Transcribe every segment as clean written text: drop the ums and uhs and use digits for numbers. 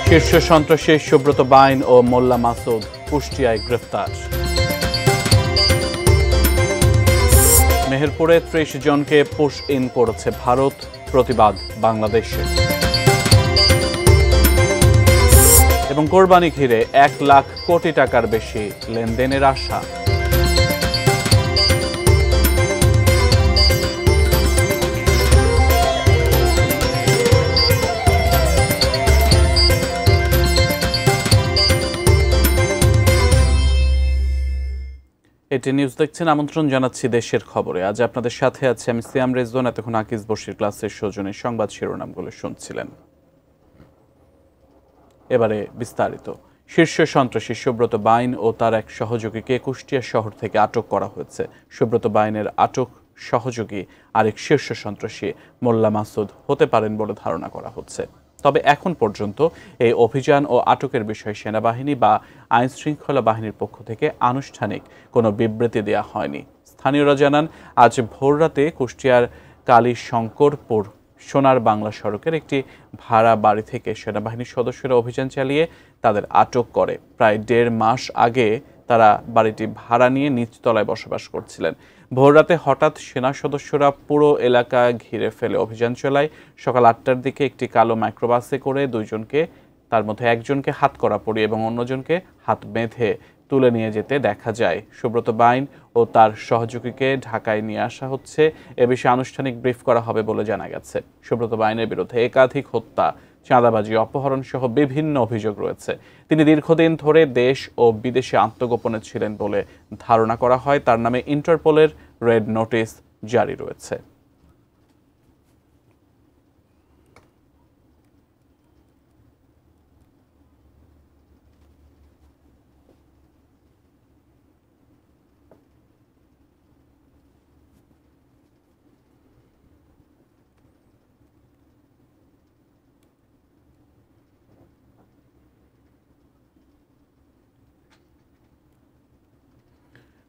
শীর্ষ সন্ত্রাসী সুব্রত বাইন ও মোল্লা মাসুদ কুষ্টিয়ায় গ্রেফতার। মেহেরপুরে ৩০ জনকে পুশ ইন করেছে ভারত, প্রতিবাদ বাংলাদেশে। এবং কোরবানি ঘিরে ১ লাখ কোটি টাকার বেশি লেনদেনের আশা। এটি নিউজ দেখছেন, আমন্ত্রণ জানাচ্ছি দেশের খবরে। আজ আপনাদের সাথে আছে আমি সিয়াম রেজওয়ান। এতক্ষণ আকিজ বশির ক্লাসের সৌজন্যে সংবাদ শিরোনামগুলো শুনছিলেন। এবারে বিস্তারিত। শীর্ষ সন্ত্রাসী সুব্রত বাইন ও তার এক সহযোগীকে কুষ্টিয়া শহর থেকে আটক করা হয়েছে। সুব্রত বাইনের আটক সহযোগী আরেক শীর্ষ সন্ত্রাসী মোল্লা মাসুদ হতে পারেন বলে ধারণা করা হচ্ছে। তবে এখন পর্যন্ত এই অভিযান ও আটকের বিষয়ে সেনাবাহিনী বা আইন শৃঙ্খলা বাহিনীর পক্ষ থেকে আনুষ্ঠানিক কোনো বিবৃতি দেওয়া হয়নি। স্থানীয়রা জানান, আজ ভোররাতে কুষ্টিয়ার কালীশঙ্করপুর সোনার বাংলা সড়কের একটি ভাড়া বাড়ি থেকে সেনাবাহিনীর সদস্যরা অভিযান চালিয়ে তাদের আটক করে। প্রায় ১.৫ মাস আগে তারা বাড়িটি ভাড়া নিয়ে নিচতলায় বসবাস করছিলেন। ভোররাতে হঠাৎ সেনা সদস্যরা পুরো এলাকা ঘিরে ফেলে অভিযান চালায়। সকাল ৮টার দিকে একটি কালো মাইক্রোবাসে করে ২ জনকে, তার মধ্যে একজনকে হাতকড়া পরিয়ে এবং অন্যজনকে হাত বেঁধে তুলে নিয়ে যেতে দেখা যায়। সুব্রত বাইন ও তার সহযোগীকে ঢাকায় নিয়ে আসা হচ্ছে। এ বিষয়ে আনুষ্ঠানিক ব্রিফ করা হবে বলে জানা গেছে। সুব্রত বাইনের বিরুদ্ধে একাধিক হত্যা, চাঁদাবাজি, অপহরণ সহ বিভিন্ন অভিযোগ রয়েছে। তিনি দীর্ঘদিন ধরে দেশ ও বিদেশে আত্মগোপনে ছিলেন বলে ধারণা করা হয়। তার নামে ইন্টারপোলের রেড নোটিশ জারি রয়েছে।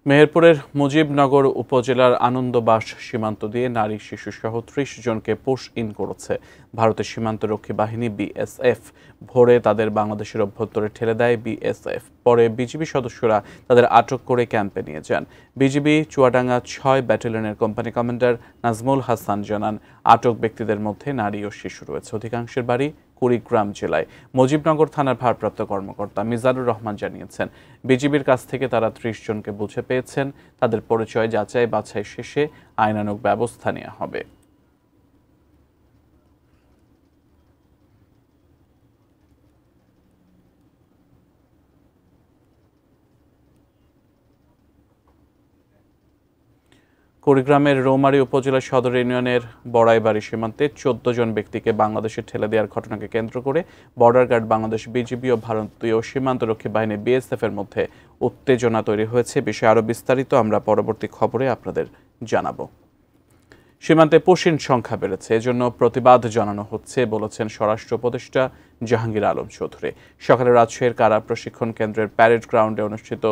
মেহেরপুরের মুজিবনগর উপজেলার আনন্দবাস সীমান্ত দিয়ে নারী শিশু সহ ৩০ জনকে পুশ ইন করেছে ভারতের সীমান্তরক্ষী বাহিনী বিএসএফ। ভোরে তাদের বাংলাদেশের অভ্যন্তরে ঠেলে দেয় বিএসএফ। পরে বিজিবি সদস্যরা তাদের আটক করে ক্যাম্পে নিয়ে যান। বিজিবি চুয়াডাঙ্গা ৬ ব্যাটালিয়নের কোম্পানি কমান্ডার নাজমুল হাসান জানান, আটক ব্যক্তিদের মধ্যে নারী ও শিশু রয়েছে। অধিকাংশের বাড়ি কুড়িগ্রাম জেলায়। মুজিবনগর থানার ভারপ্রাপ্ত কর্মকর্তা মিজানুর রহমান জানিয়েছেন, বিজিবির কাছ থেকে তারা ৩০ জনকে বুঝে পেয়েছেন। তাদের পরিচয় যাচাই বাছাই শেষে আইনানুগ ব্যবস্থা নেওয়া হবে। কুড়িগ্রামের রৌমারী উপজেলা সদর ইউনিয়নের বড়াইবাড়ি সীমান্তে ১৪ জন ব্যক্তিকে বাংলাদেশে ঠেলে দেওয়ার ঘটনাকে কেন্দ্র করে বর্ডার গার্ড বাংলাদেশ, বিজিবি ও ভারতীয় সীমান্তরক্ষী বাহিনী বিএসএফ এর মধ্যে উত্তেজনা তৈরি হয়েছে। বিষয়ে আরও বিস্তারিত আমরা পরবর্তী খবরে আপনাদের জানাবো। সীমান্তে পুশিন সংখ্যা বেড়েছে, এজন্য প্রতিবাদ জানানো হচ্ছে বলেছেন স্বরাষ্ট্র উপদেষ্টা জাহাঙ্গীর আলম চৌধুরী। সকালে রাজশাহীর কারা প্রশিক্ষণ কেন্দ্রের প্যারেড গ্রাউন্ডে অনুষ্ঠিত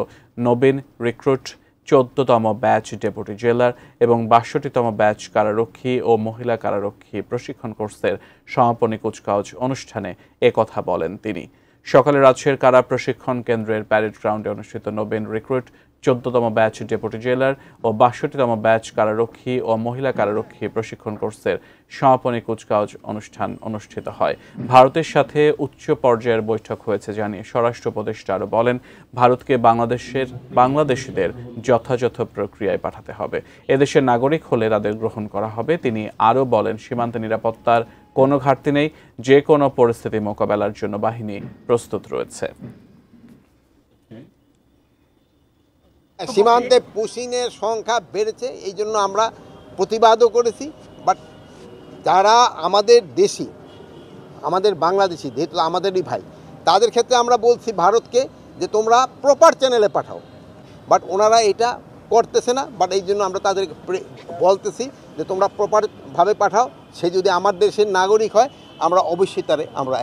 নবীন রিক্রুট ১৪তম ব্যাচ ডেপুটি জেলার এবং ৬২তম ব্যাচ কারারক্ষী ও মহিলা কারারক্ষী প্রশিক্ষণ কোর্সের সমাপনী কুচকাওয়াজ অনুষ্ঠানে একথা বলেন তিনি। সকালে রাজশাহীর কারা প্রশিক্ষণ কেন্দ্রের প্যারেড গ্রাউন্ডে অনুষ্ঠিত নবীন রিক্রুট ১৪তম ব্যাচ ডেপুটি জেলার ও ৬২তম ব্যাচ কারারক্ষী ও মহিলা কারারক্ষী প্রশিক্ষণ কোর্সের সমাপনী কুচকাওয়াজ অনুষ্ঠান অনুষ্ঠিত হয়। ভারতের সাথে উচ্চ পর্যায়ের বৈঠক হয়েছে জানিয়ে স্বরাষ্ট্র উপদেষ্টা আরও বলেন, ভারতকে বাংলাদেশিদের যথাযথ প্রক্রিয়ায় পাঠাতে হবে। এদেশের নাগরিক হলে তাদের গ্রহণ করা হবে। তিনি আরও বলেন, সীমান্তে নিরাপত্তার কোনো ঘাটতি নেই, যে কোনো পরিস্থিতি মোকাবেলার জন্য বাহিনী প্রস্তুত রয়েছে। সীমান্তে পুশিংয়ের সংখ্যা বেড়েছে, এই জন্য আমরা প্রতিবাদও করেছি। বাট যারা আমাদের দেশি, আমাদের বাংলাদেশি, যেহেতু আমাদেরই ভাই, তাদের ক্ষেত্রে আমরা বলছি ভারতকে যে তোমরা প্রপার চ্যানেলে পাঠাও। বাট ওনারা এটা করতেছে না। বাট এই জন্য আমরা তাদেরকে বলতেছি যে তোমরা প্রপারভাবে পাঠাও। সে যদি আমার দেশের নাগরিক হয়, আমরা অবশ্যই তারে আমরা।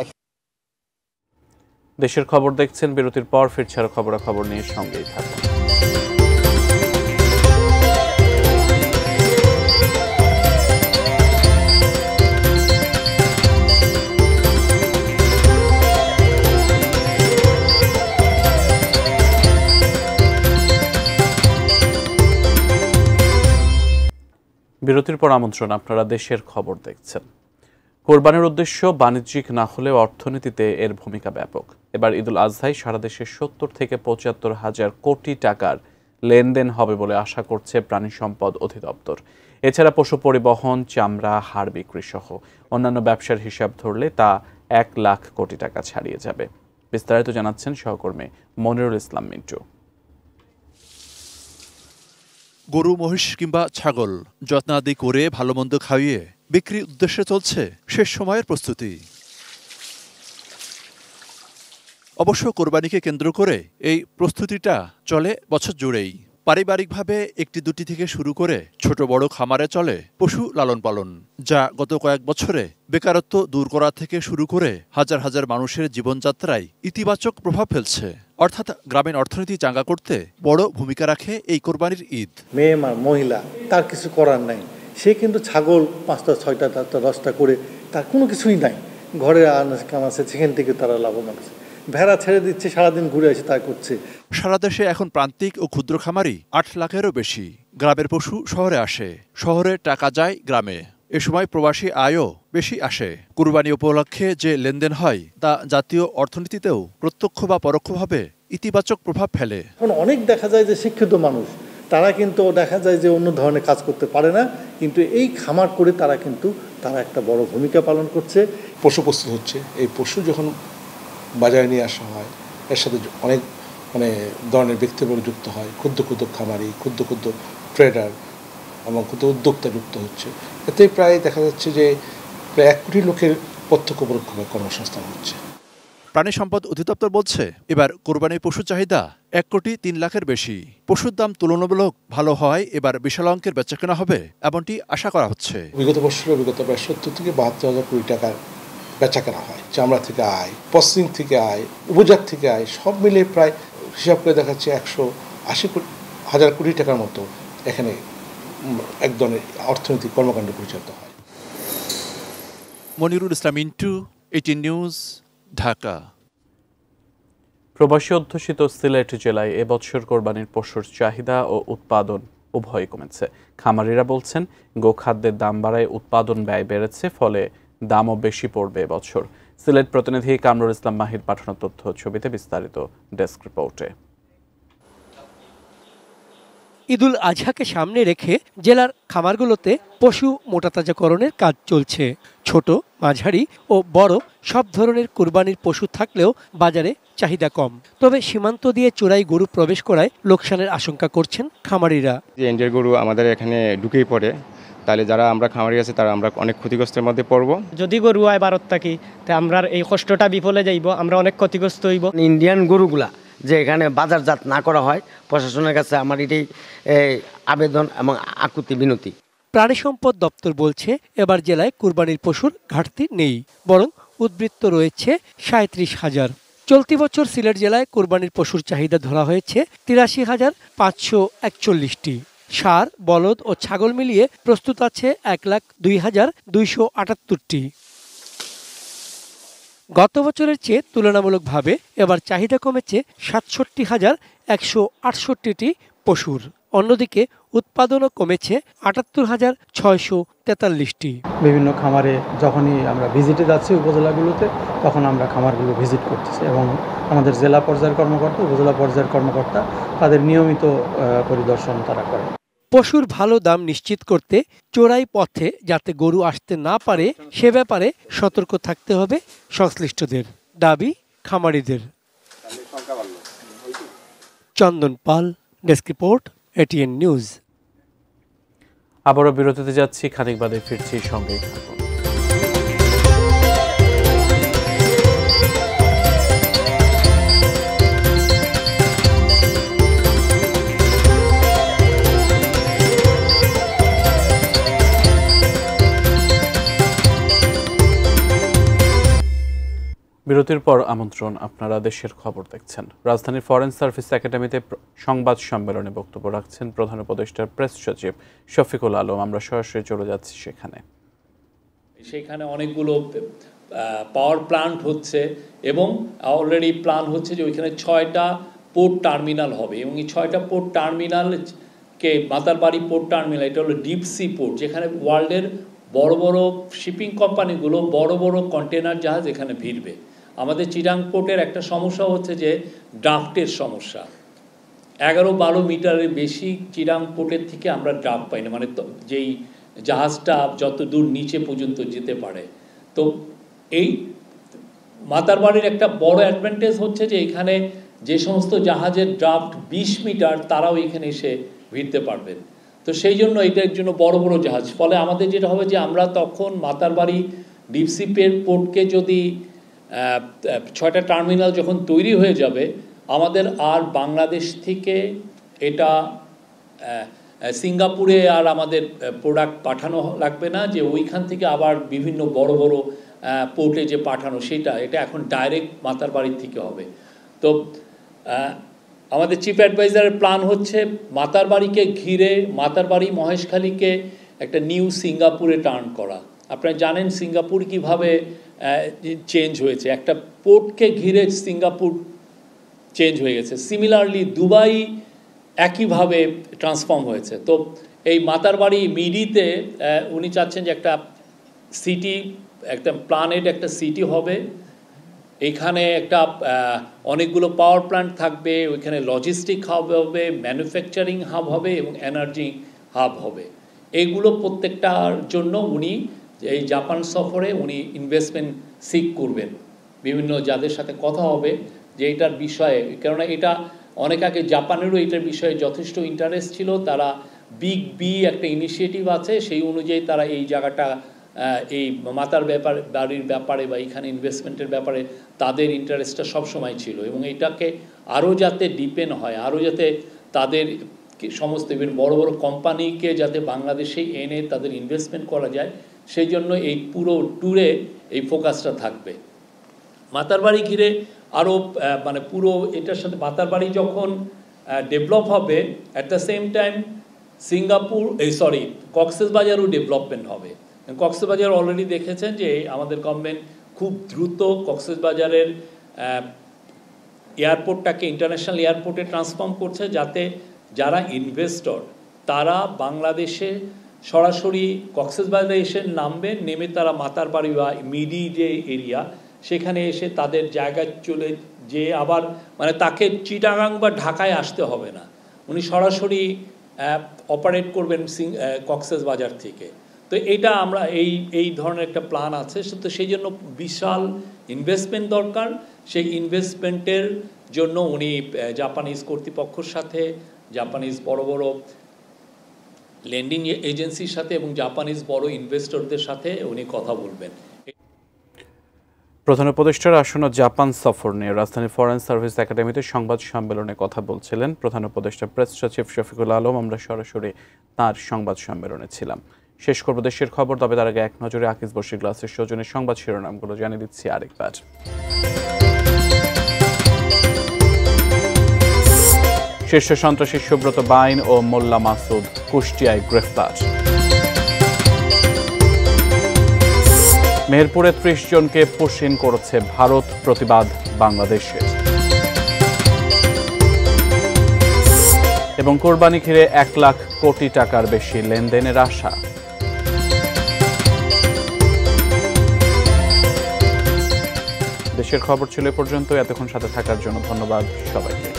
দেশের খবর দেখছেন, বিরতির পর ফিরছে আরো খবরাখবর নিয়ে, সঙ্গেই থাকুন। বিরতির পর আমন্ত্রণ, আপনারা দেশের খবর দেখছেন। কোরবানির উদ্দেশ্য বাণিজ্যিক না হলেও অর্থনীতিতে এর ভূমিকা ব্যাপক। এবার ঈদুল আজহায় সারা দেশে ৭০ থেকে ৭৫ হাজার কোটি টাকার লেনদেন হবে বলে আশা করছে প্রাণী সম্পদ অধিদপ্তর। এছাড়া পশু পরিবহন, চামড়া, হাড় বিক্রি সহ অন্যান্য ব্যবসার হিসাব ধরলে তা ১ লাখ কোটি টাকা ছাড়িয়ে যাবে। বিস্তারিত জানাচ্ছেন সহকর্মী মনিরুল ইসলাম মিন্টু। গরু, মহিষ কিংবা ছাগল যত্নাদি করে ভালো মন্দ খাইয়ে বিক্রির উদ্দেশ্যে চলছে শেষ সময়ের প্রস্তুতি। অবশ্য কোরবানিকে কেন্দ্র করে এই প্রস্তুতিটা চলে বছর জুড়েই। পারিবারিকভাবে একটি দুটি থেকে শুরু করে ছোট বড় খামারে চলে পশু লালন পালন, যা গত কয়েক বছরে বেকারত্ব দূর করা থেকে শুরু করে হাজার হাজার মানুষের জীবনযাত্রায় ইতিবাচক প্রভাব ফেলছে। অর্থাৎ গ্রামীণ অর্থনীতি চাঙ্গা করতে বড় ভূমিকা রাখে এই কোরবানির ঈদ। মেয়ে মহিলা তার কিছু করার নাই, সে কিন্তু ছাগল ৫টা ৬টা 10টা করে তার কোনো কিছুই নাই, ঘরে কামাচ্ছে, সেখান থেকে তারা লাভবান হচ্ছে। ভেড়া ছেড়ে দিচ্ছে, সারাদিন ঘুরে এসে তাই করছে। সারা দেশে এখন প্রান্তিক ও ক্ষুদ্র খামারি ৮ লাখেরও বেশি। গ্রামের পশু শহরে আসে, শহরে টাকা যায় গ্রামে। এ সময় প্রবাসী আয়ও বেশি আসে। কুরবানি উপলক্ষে যে লেনদেন হয় তা জাতীয় অর্থনীতিতেও প্রত্যক্ষ বা পরোক্ষভাবে ইতিবাচক প্রভাব ফেলে। এখন অনেক দেখা যায় যে শিক্ষিত মানুষ, তারা কিন্তু দেখা যায় যে অন্য ধরনের কাজ করতে পারে না, কিন্তু এই খামার করে তারা একটা বড় ভূমিকা পালন করছে। পশু প্রস্তুত হচ্ছে, এই পশু যখন বাজারে নিয়ে আসা হয়, এর সাথে অনেক ধরনের ব্যক্তিবর্গ যুক্ত হয়, ক্ষুদ্র ক্ষুদ্র খামারি, ক্ষুদ্র ক্ষুদ্র ট্রেডার এবং ক্ষুদ্র উদ্যোক্তা যুক্ত হচ্ছে। এতে প্রায় দেখা যাচ্ছে যে প্রায় ১ কোটি লোকের প্রত্যক্ষ পরোক্ষভাবে কর্মসংস্থান হচ্ছে। প্রাণী সম্পদ অধিদপ্তর বলছে, এবার কোরবানির পশু চাহিদা ১ কোটি ৩ লাখের বেশি। পশুর দাম তুলনামূলক ভালো হয় এবার বিশাল অঙ্কের বেচাকেনা হবে এমনটি আশা করা হচ্ছে। বিগত প্রায় ৭০ থেকে ৭২ হাজার কোটি টাকার বেচাকেনা হয়। চামড়া থেকে আয়, প্রসেসিং থেকে আয়, উপজাত থেকে আয়, সব মিলে প্রায় হিসাব করে দেখাচ্ছে ১৮০ হাজার কোটি টাকার মতো এখানে এক ধরনের অর্থনৈতিক কর্মকাণ্ড পরিচালিত হয়। Monirul Islam Mintu, ATN news, Dhaka. প্রবাসী অধ্যুষিত সিলেট জেলায় এবছর কোরবানির পশুর চাহিদা ও উৎপাদন উভয়ই কমেছে। খামারিরা বলছেন, গোখাদ্যের দাম বাড়ায় উৎপাদন ব্যয় বেড়েছে, ফলে দামও বেশি পড়বে এবছর। সিলেট প্রতিনিধি কামরুল ইসলাম মাহির পাঠানো তথ্য ছবিতে বিস্তারিত ডেস্ক রিপোর্টে। ঈদুল আজহাকে সামনে রেখে জেলার খামারগুলোতে পশু মোটাতাজাকরণের কাজ চলছে। ছোট, মাঝারি ও বড় সব ধরনের কুরবানির পশু থাকলেও বাজারে চাহিদা কম। তবে সীমান্ত দিয়ে চোরাই গরু প্রবেশ করায় লোকসানের আশঙ্কা করছেন খামারিরা। ইন্ডিয়ার গরু আমাদের এখানে ঢুকেই পড়ে, তাহলে যারা আমরা খামারি আছে তারা আমরা অনেক ক্ষতিগ্রস্তের মধ্যে পড়ব। যদি গরু আয় ভারত থাকি, তা আমরা এই কষ্টটা বিফলে যাইব, আমরা অনেক ক্ষতিগ্রস্ত হইব। ইন্ডিয়ান গরুগুলা যে এখানে বাজারজাত না করা হয়, প্রশাসনের কাছে আমার এটাই আবেদন এবং আকুতি বিনতি। প্রাণী সম্পদ দপ্তর বলছে, এবার জেলায় কুরবানির পশুর ঘাটতি নেই, বরং উদ্বৃত্ত রয়েছে ৩৭,০০০। চলতি বছর সিলেট জেলায় কুরবানির পশুর চাহিদা ধরা হয়েছে ৮৩,৫৪১টি। ষাঁড়, বলদ ও ছাগল মিলিয়ে প্রস্তুত আছে ১,০২,২৭৮টি। গত বছরের চেয়ে তুলনামূলকভাবে এবার চাহিদা কমেছে ৬৭,১৬৮টি পশুর। অন্যদিকে উৎপাদনও কমেছে ৭৮,৬৪৩টি। বিভিন্ন খামারে যখনই আমরা ভিজিটে যাচ্ছি উপজেলাগুলোতে, তখন আমরা খামারগুলো ভিজিট করতেছি এবং আমাদের জেলা পর্যায়ের কর্মকর্তা, উপজেলা পর্যায়ের কর্মকর্তা তাদের নিয়মিত পরিদর্শন তারা করে। পশুর ভালো দাম নিশ্চিত করতে চোরাই পথে যাতে গরু আসতে না পারে সে ব্যাপারে সতর্ক থাকতে হবে সংশ্লিষ্টদের, দাবি খামারিদের। চন্দন পাল, ডেস্ক রিপোর্ট, ATN নিউজ। আবারও বিরতিতে যাচ্ছি, খানিক বাদে ফিরছি, সঙ্গেই থাকুন। বিরতির পর আমন্ত্রণ, আপনারা দেশের খবর দেখছেন। রাজধানীর ফরেন সার্ভিস একাডেমিতে সংবাদ সম্মেলনে বক্তব্য রাখছেন প্রধান উপদেষ্টার প্রেস সচিব শফিকুল আলম। আমরা সরাসরি চলে যাচ্ছি সেখানে অনেকগুলো পাওয়ার প্ল্যান্ট হচ্ছে এবং অলরেডি প্ল্যান হচ্ছে যে ওইখানে 6টা পোর্ট টার্মিনাল হবে এবং এই 6টা পোর্ট টার্মিনাল কে মাতারবাড়ি পোর্ট টার্মিনাল, এটা হলো ডিপ সি পোর্ট, যেখানে ওয়ার্ল্ডের বড় বড় শিপিং কোম্পানিগুলো বড় বড় কন্টেনার জাহাজ এখানে ভিড়বে। আমাদের চিটাং পোর্টের একটা সমস্যা হচ্ছে যে ড্রাফটের সমস্যা। 11-12 মিটারের বেশি চিটাং পোর্টের থেকে আমরা ড্রাফট পাই না, মানে যেই জাহাজটা যত দূর নিচে পর্যন্ত যেতে পারে। তো এই মাতারবাড়ির একটা বড় অ্যাডভান্টেজ হচ্ছে যে এখানে যে সমস্ত জাহাজের ড্রাফট 20 মিটার তারাও এখানে এসে ভিড়তে পারবেন। তো সেই জন্য এটার জন্য বড় বড় জাহাজ, ফলে আমাদের যেটা হবে যে আমরা তখন মাতারবাড়ি ডিপসি পোর্টকে যদি 6টা টার্মিনাল যখন তৈরি হয়ে যাবে, আমাদের আর বাংলাদেশ থেকে এটা সিঙ্গাপুরে আর আমাদের প্রোডাক্ট পাঠানো লাগবে না, যে ওইখান থেকে আবার বিভিন্ন বড় বড় পোর্টে যে পাঠানো এটা এখন ডাইরেক্ট মাতারবাড়ির থেকে হবে। তো আমাদের চিফ অ্যাডভাইজারের প্ল্যান হচ্ছে মাতারবাড়িকে ঘিরে মাতারবাড়ি মহেশখালীকে একটা নিউ সিঙ্গাপুরে টার্ন করা। আপনারা জানেন সিঙ্গাপুর কিভাবে চেঞ্জ হয়েছে, একটা পোর্টকে ঘিরে সিঙ্গাপুর চেঞ্জ হয়ে গেছে। সিমিলারলি দুবাই একইভাবে ট্রান্সফর্ম হয়েছে। তো এই মাতারবাড়ি মিডিতে উনি চাচ্ছেন যে একটা সিটি, একটা প্ল্যানেড একটা সিটি হবে, এখানে একটা অনেকগুলো পাওয়ার প্ল্যান্ট থাকবে, ওইখানে লজিস্টিক হাব হবে, ম্যানুফ্যাকচারিং হাব হবে এবং এনার্জি হাব হবে। এইগুলো প্রত্যেকটার জন্য উনি এই জাপান সফরে উনি ইনভেস্টমেন্ট সিক করবেন, বিভিন্ন যাদের সাথে কথা হবে যে এটার বিষয়ে, কেননা এটা অনেক আগে জাপানেরও এটার বিষয়ে যথেষ্ট ইন্টারেস্ট ছিল। তারা বিগ বি একটা ইনিশিয়েটিভ আছে, সেই অনুযায়ী তারা এই জায়গাটা এই বাড়ির ব্যাপারে বা এখানে ইনভেস্টমেন্টের ব্যাপারে তাদের ইন্টারেস্টটা সবসময় ছিল, এবং এটাকে আরও যাতে ডিপেন্ড হয়, আরও যাতে তাদের সমস্ত বড় বড় কোম্পানিকে যাতে বাংলাদেশে এনে তাদের ইনভেস্টমেন্ট করা যায়, সেই জন্য এই পুরো ট্যুরে এই ফোকাসটা থাকবে। মাতারবাড়ি ঘিরে আরও মানে পুরো এটার সাথে মাতারবাড়ি যখন ডেভেলপ হবে, অ্যাট দ্য সেম টাইম কক্সবাজারও ডেভেলপমেন্ট হবে। কক্সবাজার অলরেডি দেখেছেন যে আমাদের গভর্নমেন্ট খুব দ্রুত কক্সবাজারের এয়ারপোর্টটাকে ইন্টারন্যাশনাল এয়ারপোর্টে ট্রান্সফর্ম করছে, যাতে যারা ইনভেস্টর তারা বাংলাদেশে সরাসরি কক্সবাজারে এসে নামবে, নেমে তারা মাতারবাড়ি বা মিডি যে এরিয়া সেখানে এসে তাদের জায়গায় চলে যে আবার মানে তাকে চিটাগাং বা ঢাকায় আসতে হবে না, উনি সরাসরি অপারেট করবেন কক্সবাজার থেকে। তো এটা আমরা এই ধরনের একটা প্ল্যান আছে। তো সেই জন্য বিশাল ইনভেস্টমেন্ট দরকার। সেই ইনভেস্টমেন্টের জন্য উনি জাপানিজ কর্তৃপক্ষের সাথে, জাপানিজ বড় বড় লেন্ডিং এজেন্সির সাথে এবং জাপানিজ বড় ইনভেস্টরদের সাথে উনি কথা বলবেন। প্রধান উপদেষ্টার আসন্ন জাপান সফর নিয়ে রাজধানী ফরেন সার্ভিস একাডেমিতে সংবাদ সম্মেলনে কথা বলছিলেন প্রধান উপদেষ্টা প্রেস সচিব শফিকুল আলম। আমরা সরাসরি তাঁর সংবাদ সম্মেলনে ছিলাম। শেষ করব দেশের খবর, তবে তার আগে এক নজরে আকিজ বশির গ্লাসের সৌজন্যে সংবাদ শিরোনামগুলো জানিয়ে দিচ্ছি আরেকবার। শীর্ষ সন্ত্রাসী সুব্রত বাইন ও মোল্লা মাসুদ কুষ্টিয়ায় গ্রেফতার। মেহেরপুরে ৩০ জনকে পুশিন করেছে ভারত, প্রতিবাদ বাংলাদেশের। এবং কোরবানি ঘিরে ১ লাখ কোটি টাকার বেশি লেনদেনের আশা। দেশের খবর ছিল এ পর্যন্ত। এতক্ষণ সাথে থাকার জন্য ধন্যবাদ সবাইকে।